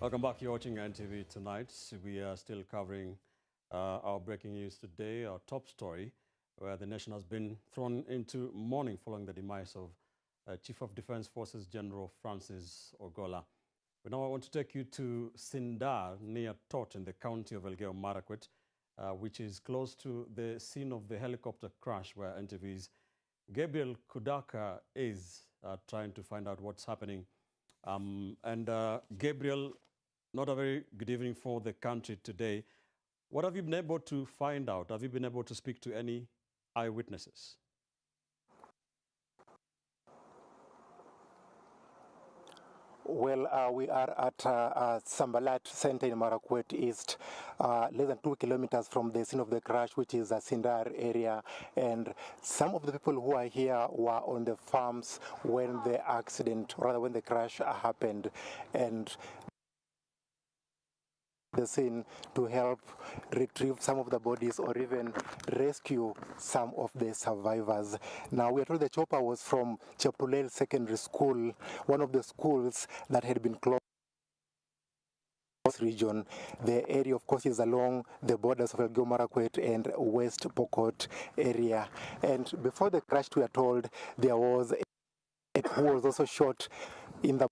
Welcome back. You're watching NTV tonight. We are still covering our breaking news today, our top story, where the nation has been thrown into mourning following the demise of Chief of Defense Forces General Francis Ogola. But now I want to take you to Sindar, near Tot in the county of Elgeyo Marakwet, which is close to the scene of the helicopter crash where NTV's Gabriel Kudaka is trying to find out what's happening. Gabriel, not a very good evening for the country today. What have you been able to find out? Have you been able to speak to any eyewitnesses? Well, we are at Sambalat Center in Marakwet East, less than 2 kilometers from the scene of the crash, which is a Sindar area. And some of the people who are here were on the farms when the accident, rather when the crash happened. And the scene to help retrieve some of the bodies or even rescue some of the survivors. Now, we are told the chopper was from Chepulel Secondary School, one of the schools that had been closed in this region. The area, of course, is along the borders of Elgeyo Marakwet and West Pokot area. And before the crash, we are told there was a who was also shot in the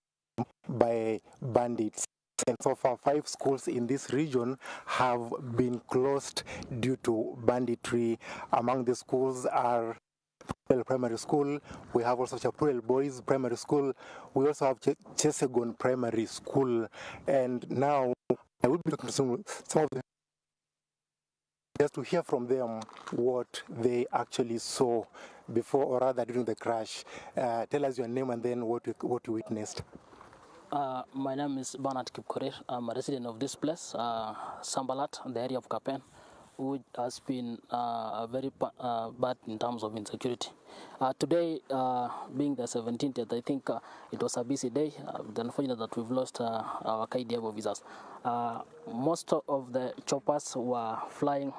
by bandits. And so far, 5 schools in this region have been closed due to banditry. Among the schools are Primary School. We have also Chapurel Boys Primary School. We also have Chesegon Primary School. And now I will be talking to some of them just to hear from them what they actually saw before or rather during the crash. Tell us your name and then what you witnessed. My name is Bernard Kipkorir. I'm a resident of this place, Sambalat, the area of Kapen, which has been very bad in terms of insecurity. Today, being the 17th, I think it was a busy day. It's unfortunate that we've lost our KDF officers. Most of the choppers were flying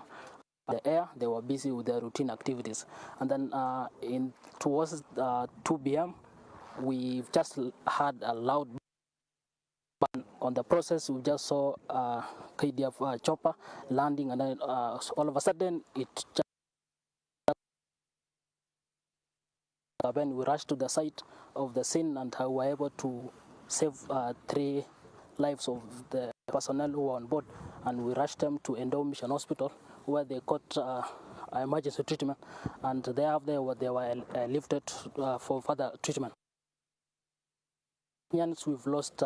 in the air. They were busy with their routine activities. And then towards 2 p.m., we've just had a loud on the process. We just saw KDF chopper landing, and then all of a sudden it just when we rushed to the site of the scene and we were able to save 3 lives of the personnel who were on board, and we rushed them to Endo Mission Hospital where they got emergency treatment, and thereafter they were lifted for further treatment. We've lost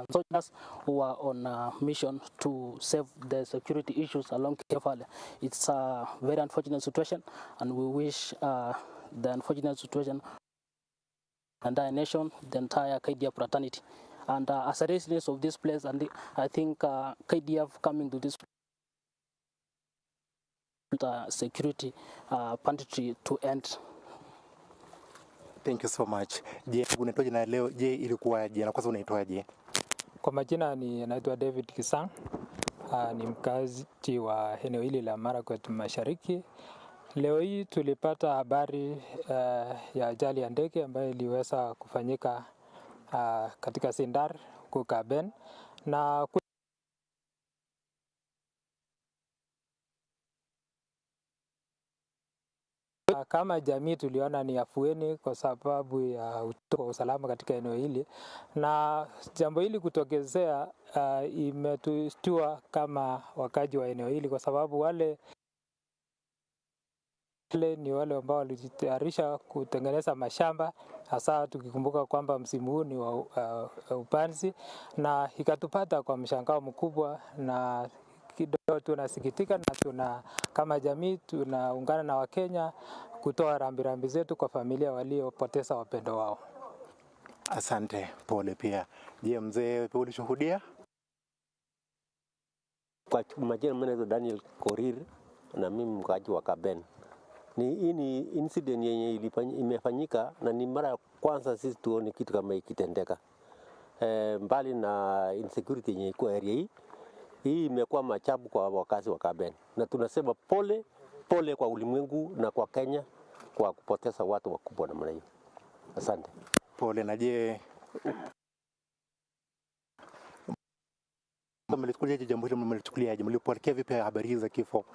soldiers who are on a mission to save the security issues along Kefale. It's a very unfortunate situation, and we wish the unfortunate situation the entire nation, the entire KDF fraternity. And as a resident of this place, and I think KDF coming to this security banditry to end. Thank you so much. Je, unaitwaje na leo? Je, ilikuwaje? Na kwanza unaitwaje? Kwa majina naitwa David Kisang. Ni mkazi wa eneo hili la Marakwet Mashariki. Leo hii tulipata habari ya ajali ya ndege ambayo iliweza kufanyika katika Sindar Kukaben, na kama jamii tuliona ni afueni kwa sababu ya usalama katika eneo hili, na jambo hili kutokezea imetustua kama wakaji wa eneo hili, kwa sababu wale ni wale ambao walijitayarisha kutengeneza mashamba, hasa tukikumbuka kwamba msimu huu ni wa upanzi, na ikatupata kwa mshangao mkubwa, na kidogo tunasikitika, na kama jamii tunaungana na Wakenya kutoa rambirambi zetu kwa familia waliopoteza wapendo wao. Asante, pole pia. Je, mzee ulishuhudia? Kwa majina mimi naitwa Daniel Korir na mimi mkaji wa Kaben. Hii ni incident yenye imefanyika na ni mara ya kwanza sisi tuone kitu kama hiki kitendeka. Mbali na insecurity yenye iko area hii imekuwa machabu kwa wakazi wa Kaben. Na tunasema pole kwa ulimwengu na kwa Kenya kwa kupoteza watu wakubwa namna hiyo. Asante. Pole. Na je, Mmelichukuliaje jambo hili? Mmelichukuliaje? Mlipokea vipi habari hizi za kifo?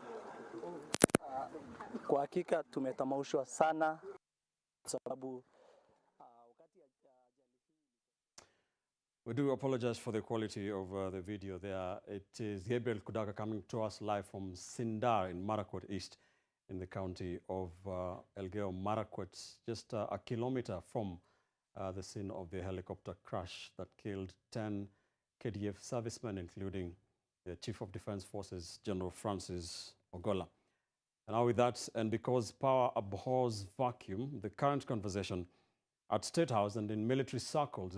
Kwa hakika tumetamaushwa sana sababu We do apologize for the quality of the video there. It is Gabriel Kudaka coming to us live from Sindar in Marakwet East in the county of Elgeyo Marakwet, just a kilometer from the scene of the helicopter crash that killed 10 KDF servicemen, including the Chief of Defense Forces, General Francis Ogola. And now with that, and because power abhors vacuum, the current conversation at State House and in military circles is